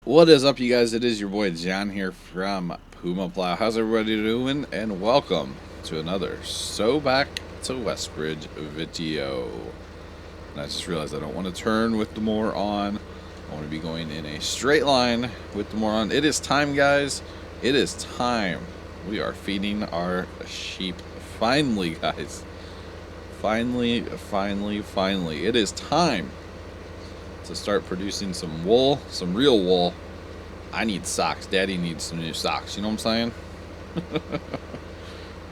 What is up, you guys? It is your boy John here from PumaPlow. How's everybody doing? And welcome to another back to Westbridge video. And I just realized I don't want to turn with the mower on. I want to be going in a straight line with the mower on. It is time, guys. It is time. We are feeding our sheep. Finally, guys. Finally. It is time to start producing some wool, some real wool. I need socks. Daddy needs some new socks. You know what I'm saying?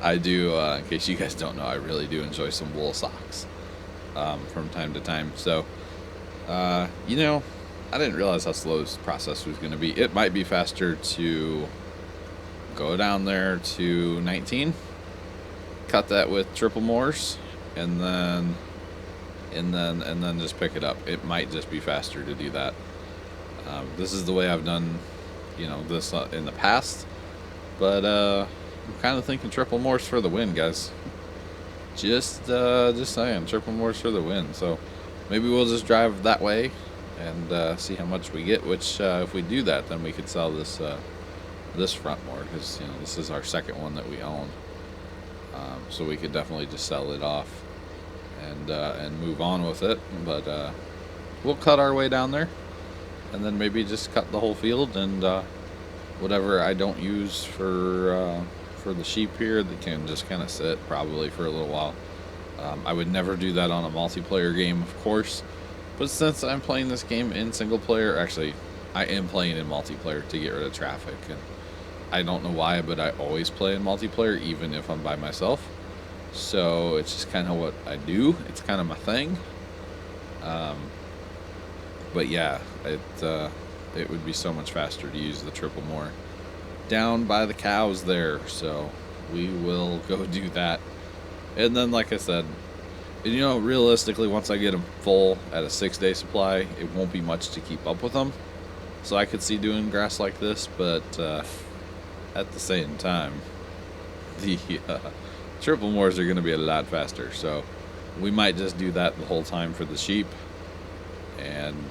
I do. In case you guys don't know, I really do enjoy some wool socks from time to time. So, I didn't realize how slow this process was going to be. It might be faster to go down there to 19, cut that with triple mowers, and then just pick it up. It might just be faster to do that. This is the way I've done, this in the past. But I'm kind of thinking triple mowers for the win, guys. Just saying, triple mowers for the win. So maybe we'll just drive that way and see how much we get. Which, if we do that, then we could sell this front mower, because this is our second one that we own. So we could definitely just sell it off and move on with it. But we'll cut our way down there, and then maybe just cut the whole field, and whatever I don't use for the sheep here, they can just kind of sit probably for a little while. I would never do that on a multiplayer game, of course, but since I'm playing this game in single player, actually I am playing in multiplayer to get rid of traffic, and I don't know why, but I always play in multiplayer even if I'm by myself. So it's just kind of what I do. It's kind of my thing. But yeah, it would be so much faster to use the triple mower down by the cows there. So we will go do that. And then, like I said, realistically, once I get them full at a 6-day supply, it won't be much to keep up with them. So I could see doing grass like this, but at the same time, the triple mowers are going to be a lot faster. So we might just do that the whole time for the sheep, and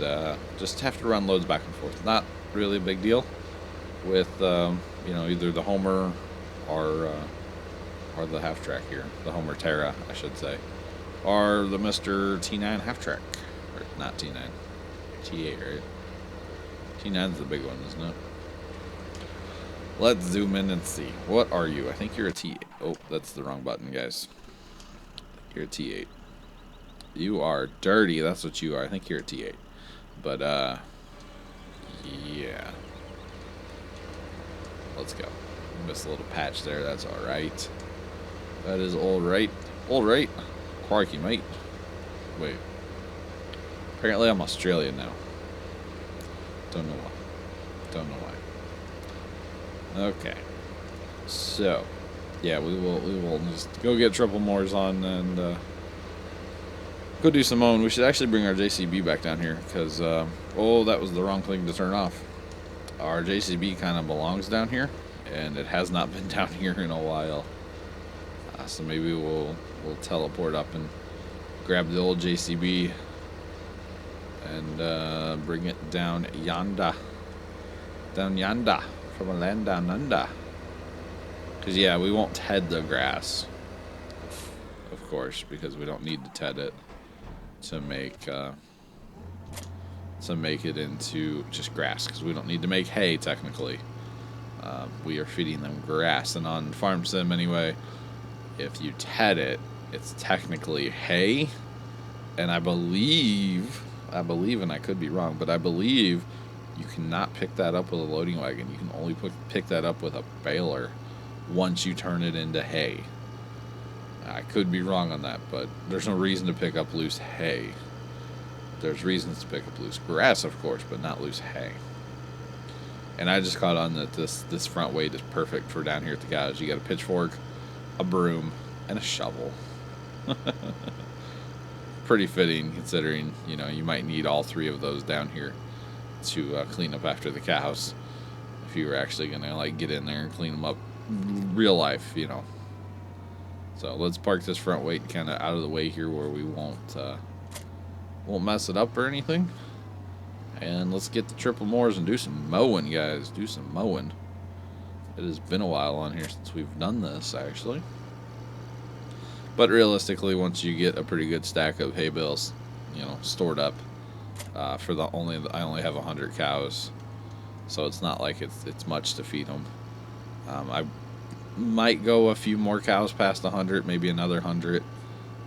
just have to run loads back and forth. Not really a big deal with either the Homer or the half track here, the Homer Terra, I should say, or the Mr. T9 half track, or not T9, T8, right? T9's the big one, isn't it? Let's zoom in and see. What are you? I think you're a T8. Oh, that's the wrong button, guys. You're a T8. You are dirty. That's what you are. I think you're a T8. But, yeah. Let's go. Missed a little patch there. That's alright. That is alright. Alright. Quarky, mate. Wait. Apparently I'm Australian now. Don't know why. Don't know why. Okay. So, yeah, we will just go get triple mowers on and go do some mowing. We should actually bring our JCB back down here, because that was the wrong thing to turn off. Our JCB kind of belongs down here, and it has not been down here in a while. So maybe we'll teleport up and grab the old JCB and bring it down yonder. Down yonder. From a land down under. Because, yeah, we won't ted the grass, of course, because we don't need to ted it to make it into just grass, because we don't need to make hay, technically. We are feeding them grass, and on Farm Sim anyway, if you ted it, it's technically hay, and I believe, and I could be wrong, but I believe you cannot pick that up with a loading wagon. You can only pick that up with a baler once you turn it into hay. I could be wrong on that, but there's no reason to pick up loose hay. There's reasons to pick up loose grass, of course, but not loose hay. And I just caught on that this front weight is perfect for down here at the cows. You got a pitchfork, a broom, and a shovel. Pretty fitting, considering you might need all three of those down here to clean up after the cows, if you were actually gonna get in there and clean them up real life. So let's park this front weight kind of out of the way here, where we won't mess it up or anything, And let's get the triple moors and do some mowing, guys. Do some mowing. It has been a while on here since we've done this, actually. But realistically, once you get a pretty good stack of hay bales, you know, stored up, I only have 100 cows, so it's not like it's much to feed them. I might go a few more cows past 100, maybe another 100,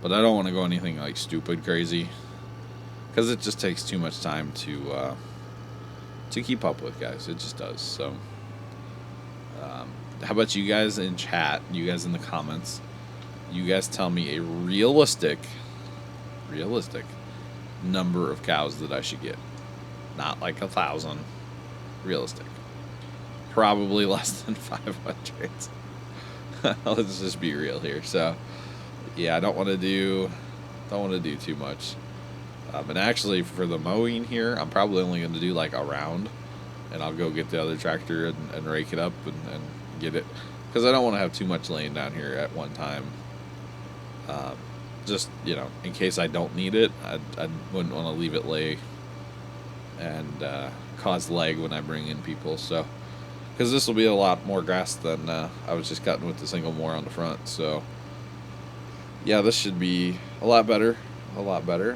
but I don't want to go anything like stupid crazy, because it just takes too much time to keep up with, guys. It just does. So, how about you guys in chat? You guys in the comments. You guys tell me a realistic number of cows that I should get. Not like 1,000. Realistic. Probably less than 500. Let's just be real here. So, yeah, I don't want to do too much. And actually, for the mowing here, I'm probably only going to do like a round, and I'll go get the other tractor and rake it up and get it, because I don't want to have too much laying down here at one time. Just, you know, in case I don't need it, I wouldn't want to leave it lay and cause lag when I bring in people. So, because this will be a lot more grass than I was just cutting with the single mower on the front. So, yeah, this should be a lot better,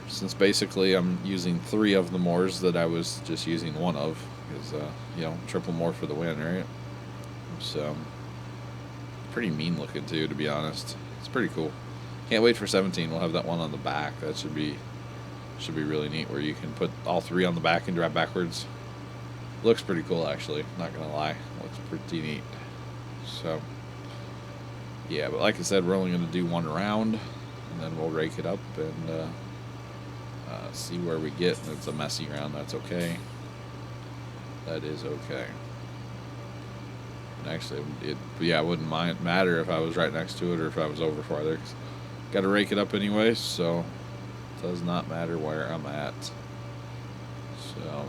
since basically I'm using 3 of the mowers that I was just using 1 of, because, you know, triple mower for the win, right? So, pretty mean looking too, to be honest. It's pretty cool. Can't wait for 17. We'll have that one on the back. That should be really neat, where you can put all 3 on the back and drive backwards. Looks pretty cool, actually. Not gonna lie, looks pretty neat. So, yeah, but like I said, we're only gonna do 1 round, and then we'll rake it up and see where we get. It's a messy round. That's okay. That is okay. And actually, it wouldn't matter if I was right next to it or if I was over farther. Got to rake it up anyway, so it does not matter where I'm at. So,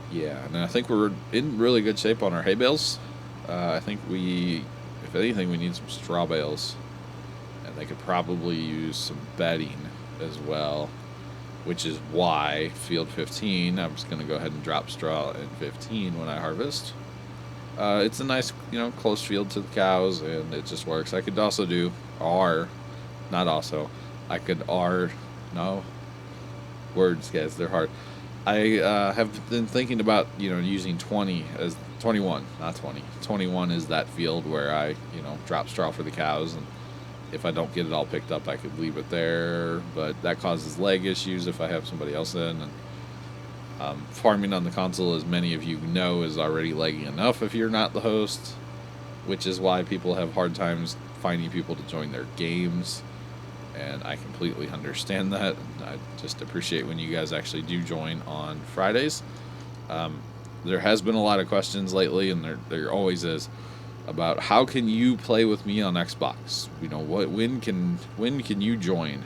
yeah, and I think we're in really good shape on our hay bales. I think if anything, we need some straw bales, and they could probably use some bedding as well, which is why field 15, I'm just going to go ahead and drop straw in 15 when I harvest. It's a nice, you know, close field to the cows, and it just works. I could also do no words, guys, they're hard. I have been thinking about, you know, using 21 is that field where I, you know, drop straw for the cows, and if I don't get it all picked up, I could leave it there, but that causes leg issues if I have somebody else in. And farming on the console, as many of you know, is already leggy enough if you're not the host, which is why people have hard times finding people to join their games, and I completely understand that. I just appreciate when you guys actually do join on Fridays. There has been a lot of questions lately, and there always is, about how can you play with me on Xbox? You know, when can you join?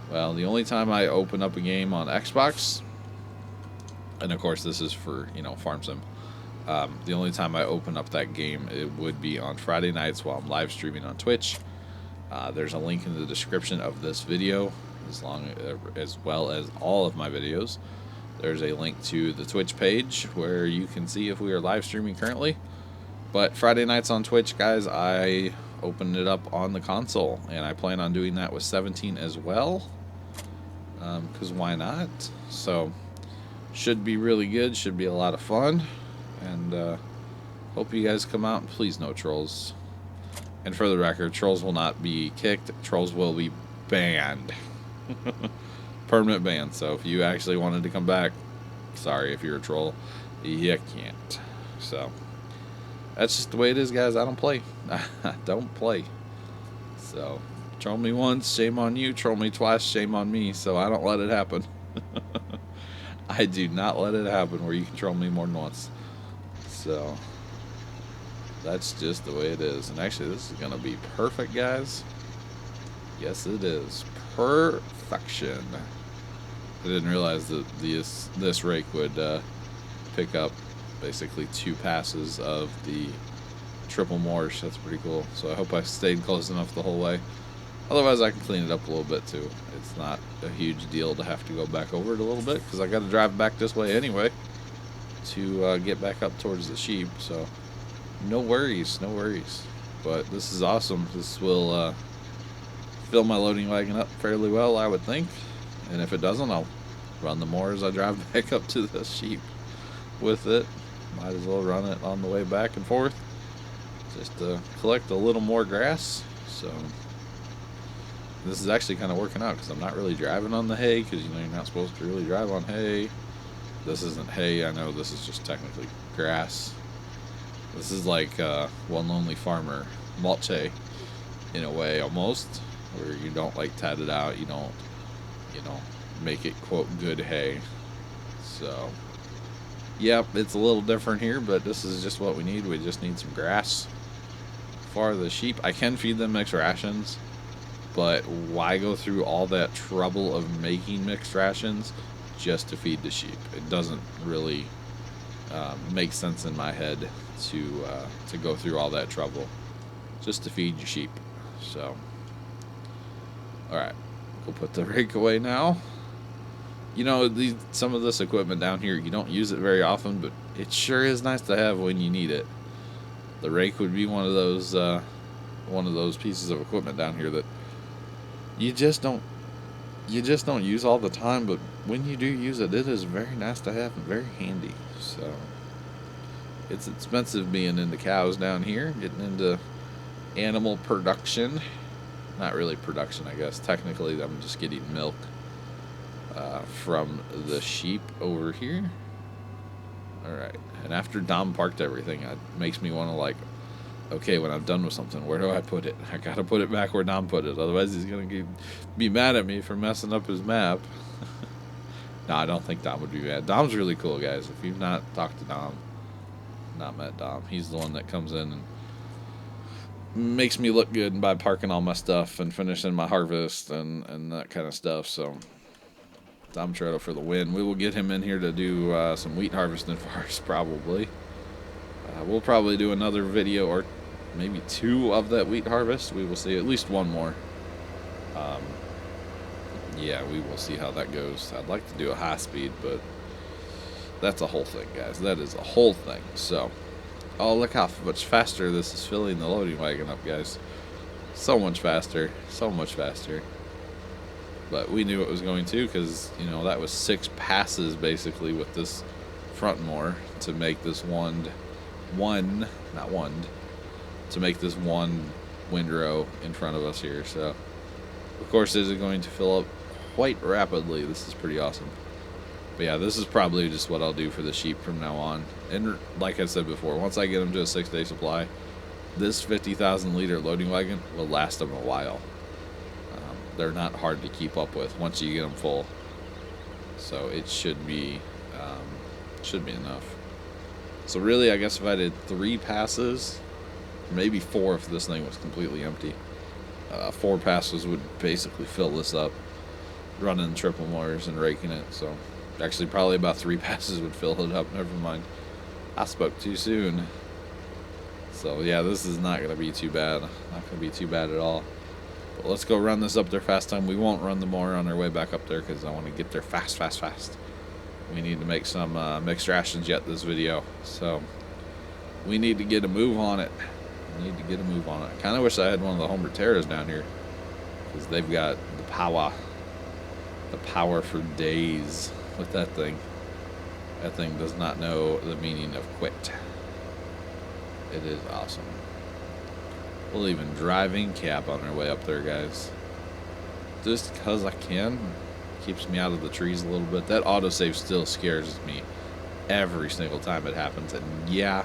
Well, the only time I open up a game on Xbox, and of course this is for, you know, Farm Sim, the only time I open up that game, it would be on Friday nights while I'm live streaming on Twitch. There's a link in the description of this video, as well as all of my videos. There's a link to the Twitch page where you can see if we are live streaming currently. But Friday nights on Twitch, guys, I open it up on the console, and I plan on doing that with 17 as well, because why not? So, should be really good, should be a lot of fun, and hope you guys come out, and please no trolls. And for the record, trolls will not be kicked, trolls will be banned. Permanent ban. So if you actually wanted to come back, sorry, if you're a troll, you can't. So that's just the way it is, guys. I don't play. I don't play. So troll me once, shame on you. Troll me twice, shame on me. So I don't let it happen. I do not let it happen where you can troll me more than once. So that's just the way it is. And actually, this is going to be perfect, guys. Yes, it is. Perfection. I didn't realize that this rake would pick up basically 2 passes of the triple moors. That's pretty cool. So I hope I stayed close enough the whole way. Otherwise, I can clean it up a little bit too. It's not a huge deal to have to go back over it a little bit because I got to drive back this way anyway to get back up towards the sheep. So no worries, no worries. But this is awesome. This will fill my loading wagon up fairly well, I would think. And if it doesn't, I'll run the more as I drive back up to the sheep with it. Might as well run it on the way back and forth just to collect a little more grass. So this is actually kind of working out because I'm not really driving on the hay because, you know, you're not supposed to really drive on hay. This isn't hay. I know this is just technically grass. This is like One Lonely Farmer mulch hay in a way, almost, where you don't like tat it out. You don't, you know, make it quote good hay. So yep, it's a little different here, but this is just what we need. We just need some grass for the sheep. I can feed them mixed rations, but why go through all that trouble of making mixed rations just to feed the sheep? It doesn't really make sense in my head to go through all that trouble just to feed your sheep. So, all right, go put the rake away now. You know, some of this equipment down here, you don't use it very often, but it sure is nice to have when you need it. The rake would be one of those pieces of equipment down here that you just don't use all the time, but when you do use it, it is very nice to have and very handy. So it's expensive being into cows down here, getting into animal production. Not really production, I guess. Technically, I'm just getting milk from the sheep over here. Alright, and after Dom parked everything, it makes me want to, like, okay, when I'm done with something, where do I put it? I gotta put it back where Dom put it, otherwise he's gonna be mad at me for messing up his map. No, I don't think Dom would be mad. Dom's really cool, guys. If you've not talked to Dom, not met Dom, he's the one that comes in and makes me look good by parking all my stuff and finishing my harvest and that kind of stuff. So Dom Trotto for the win. We will get him in here to do some wheat harvesting for us, probably. We'll probably do another video or maybe two of that wheat harvest. We will see, at least one more. Yeah, we will see how that goes. I'd like to do a high speed, but that's a whole thing, guys. That is a whole thing. So, oh, look how much faster this is filling the loading wagon up, guys. So much faster. So much faster. But we knew it was going to, because, you know, that was 6 passes basically with this front mower to make this to make this one windrow in front of us here. So, of course, is it going to fill up quite rapidly. This is pretty awesome. But yeah, this is probably just what I'll do for the sheep from now on. And like I said before, once I get them to a 6-day supply, this 50,000 liter loading wagon will last them a while. They're not hard to keep up with once you get them full. So it should be enough. So really, I guess if I did 3 passes, maybe 4 if this thing was completely empty, 4 passes would basically fill this up, running triple mowers and raking it. So actually probably about 3 passes would fill it up. Never mind, I spoke too soon. So yeah, this is not going to be too bad. Not going to be too bad at all. But let's go run this up there fast time. We won't run the mower on our way back up there because I want to get there fast. We need to make some mixed rations yet this video. So we need to get a move on it. I kind of wish I had one of the Homer Terras down here because they've got the power for days with that thing. That thing does not know the meaning of quit. It is awesome. We'll even driving cab on our way up there, guys. Just because I can. Keeps me out of the trees a little bit. That autosave still scares me every single time it happens. And yeah,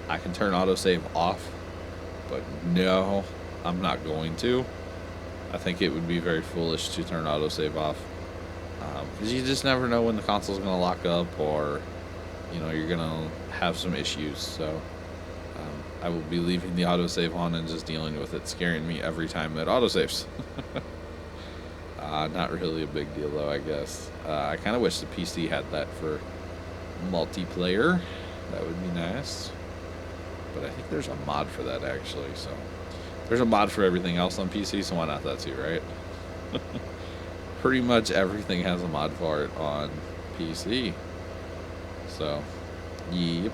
I can turn autosave off, but no, I'm not going to. I think it would be very foolish to turn autosave off. Because you just never know when the console's going to lock up or, you know, you're going to have some issues. So I will be leaving the autosave on and just dealing with it scaring me every time it autosaves. Not really a big deal though, I guess. I kind of wish the PC had that for multiplayer. That would be nice. But I think there's a mod for that actually, so There's a mod for everything else on PC, so why not that too, right? Pretty much everything has a mod for it on PC. So, yep.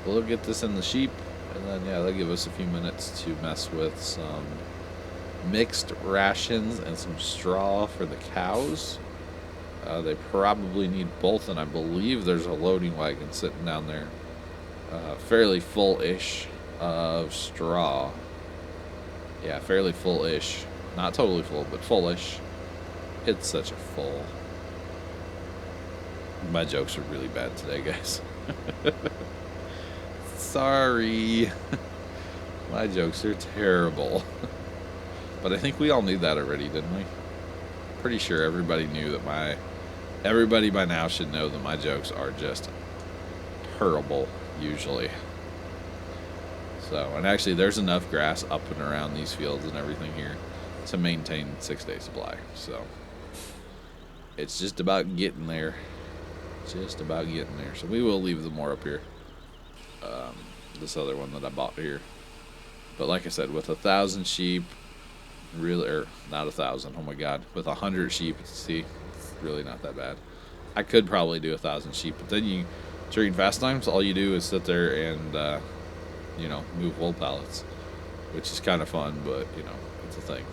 We'll get this in the sheep, and then, yeah, they'll give us a few minutes to mess with some mixed rations and some straw for the cows. They probably need both, and I believe there's a loading wagon sitting down there, fairly full-ish of straw. Yeah, fairly full-ish. Not totally full, but full-ish. It's such a full. My jokes are really bad today, guys. Sorry. My jokes are terrible. But I think we all knew that already, didn't we? Pretty sure everybody knew that everybody by now should know that my jokes are just terrible, usually. So, and actually there's enough grass up and around these fields and everything here to maintain 6-day supply. So, it's just about getting there. Just about getting there. So we will leave the more up here. This other one that I bought here. But like I said, with 1,000 sheep, really, or not 1,000, oh my god, with 100 sheep, see, it's really not that bad. I could probably do 1,000 sheep, but then during fast times, all you do is sit there and, move wool pallets, which is kind of fun, but, it's a thing.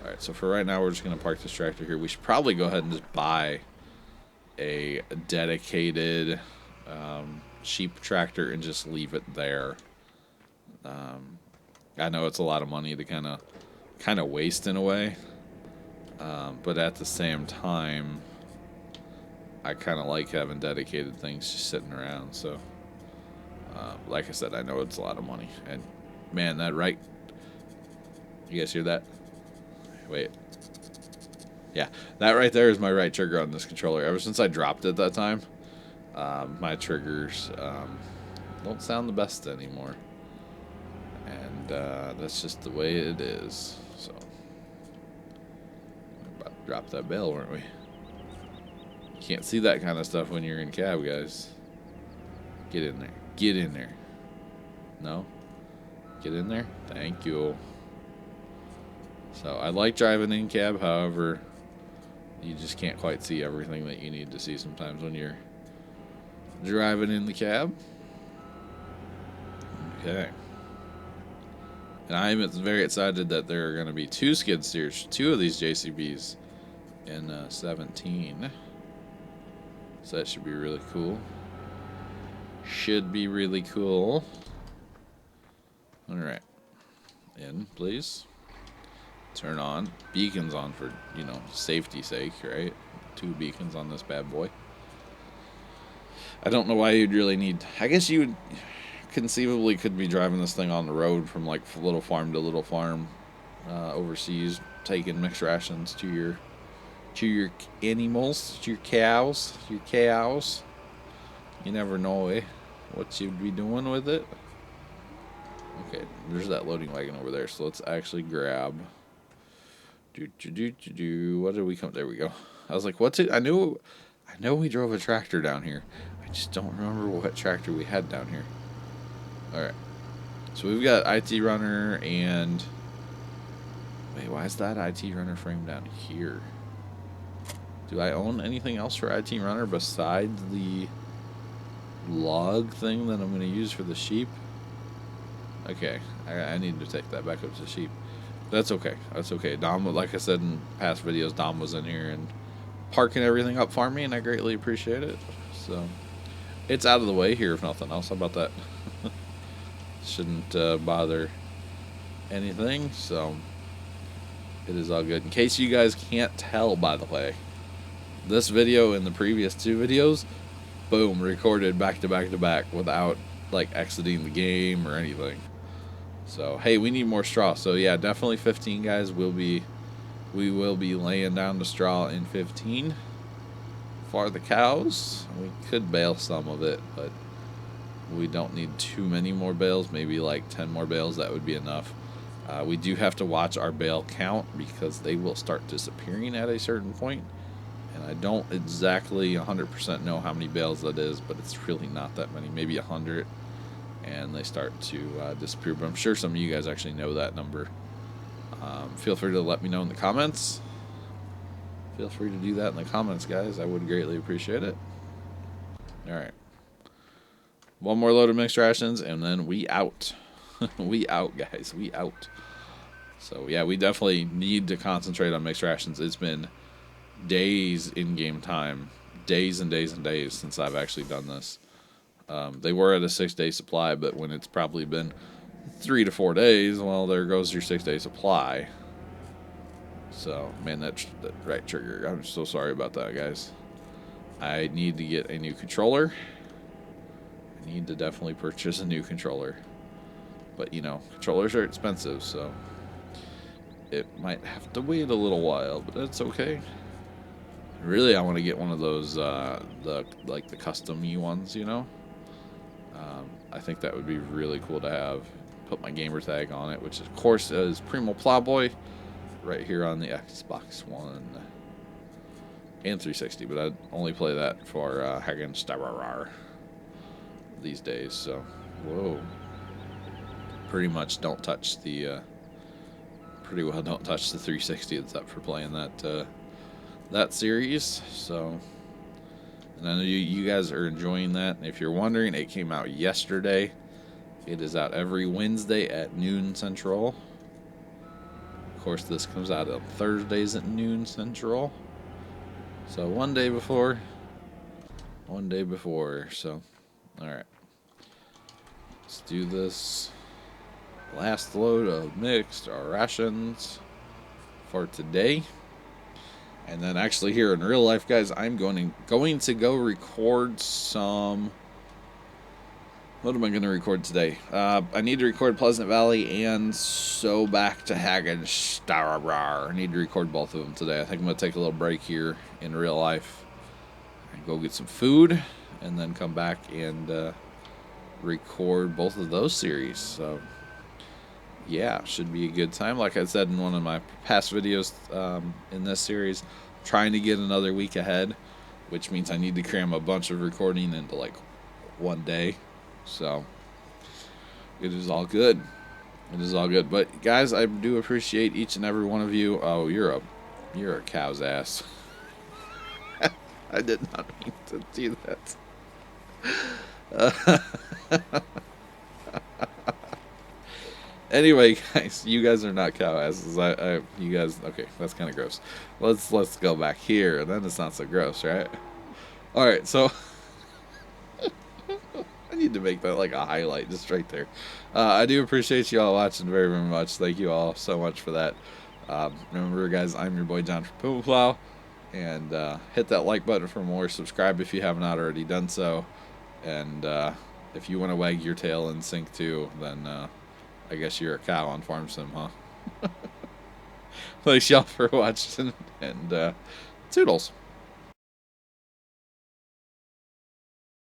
Alright, so for right now, we're just going to park this tractor here. We should probably go ahead and just buy a dedicated sheep tractor and just leave it there. I know it's a lot of money to kind of waste in a way, but at the same time, I kind of like having dedicated things just sitting around. So, like I said, I know it's a lot of money, and man, that right. You guys hear that? Wait. Yeah, that right there is my right trigger on this controller. Ever since I dropped it that time, my triggers don't sound the best anymore. And that's just the way it is. So, we're about to drop that bell, weren't we? You can't see that kind of stuff when you're in cab, guys. Get in there. Get in there. No? Get in there? Thank you. So, I like driving in cab, however, you just can't quite see everything that you need to see sometimes when you're driving in the cab. Okay. And I'm very excited that there are going to be 2 skid steers, 2 of these JCBs in 17. So that should be really cool. Should be really cool. Alright. In, please. Turn on. Beacons on for, safety's sake, right? 2 beacons on this bad boy. I don't know why you'd really need... I guess you would conceivably could be driving this thing on the road from, like, little farm to little farm overseas, taking mixed rations to your animals, to your cows. You never know, what you'd be doing with it. Okay, there's that loading wagon over there, so let's actually grab... What did we come... There we go. I was like, what's it? I know we drove a tractor down here. I just don't remember what tractor we had down here. Alright. So we've got IT Runner and... Wait, why is that IT Runner frame down here? Do I own anything else for IT Runner besides the log thing that I'm going to use for the sheep? Okay. I need to take that back up to the sheep. That's okay. That's okay. Dom, like I said in past videos, Dom was in here and parking everything up for me, and I greatly appreciate it. So, it's out of the way here, if nothing else. How about that? Shouldn't bother anything, so it is all good. In case you guys can't tell, by the way, this video and the previous 2 videos, boom, recorded back to back to back without, like, exiting the game or anything. So, hey, we need more straw. So, yeah, definitely 15, guys. We will be laying down the straw in 15 for the cows. We could bale some of it, but we don't need too many more bales. Maybe like 10 more bales. That would be enough. We do have to watch our bale count because they will start disappearing at a certain point. And I don't exactly 100% know how many bales that is, but it's really not that many. Maybe 100. and they start to disappear. But I'm sure some of you guys actually know that number. Feel free to let me know in the comments. Feel free to do that in the comments, guys. I would greatly appreciate it. All right. One more load of mixed rations, and then we out. We out, guys. We out. So, yeah, we definitely need to concentrate on mixed rations. It's been days in-game time. Days and days and days since I've actually done this. They were at a 6-day supply, but when it's probably been 3 to 4 days, well, there goes your 6-day supply. So, man, that right trigger. I'm so sorry about that, guys. I need to get a new controller. I need to definitely purchase a new controller. But, you know, controllers are expensive, so it might have to wait a little while, but that's okay. Really, I want to get one of those, the custom-y ones, you know? I think that would be really cool to have. Put my gamer tag on it, which of course is PumaPlow right here on the Xbox One and 360, but I only play that for Hagen Starrar these days, so whoa. Pretty much don't touch the pretty well don't touch the 360 that's up for playing that series. So, and I know you guys are enjoying that. And if you're wondering, it came out yesterday. It is out every Wednesday at noon Central. Of course, this comes out on Thursdays at noon Central. So one day before. So, all right. Let's do this last load of mixed rations for today. And then actually here in real life, guys, I'm going to go record some... What am I going to record today? I need to record Pleasant Valley and so back to Hagenstarar. I need to record both of them today. I think I'm going to take a little break here in real life and go get some food and then come back and record both of those series. So, yeah, should be a good time. Like I said in one of my past videos in this series, trying to get another week ahead, which means I need to cram a bunch of recording into like one day. So it is all good. It is all good. But guys, I do appreciate each and every one of you. Oh, you're a cow's ass. I did not mean to do that. Anyway, guys, you guys are not cow asses. You guys, okay, that's kind of gross. Let's go back here, and then it's not so gross, right? All right, so I need to make that like a highlight just right there. I do appreciate you all watching very, very much. Thank you all so much for that. Remember, guys, I'm your boy John from PumaPlow, and hit that like button for more. Subscribe if you have not already done so, and if you want to wag your tail and sink too, then I guess you're a cow on Farm Sim, huh? Thanks y'all for watching, and toodles.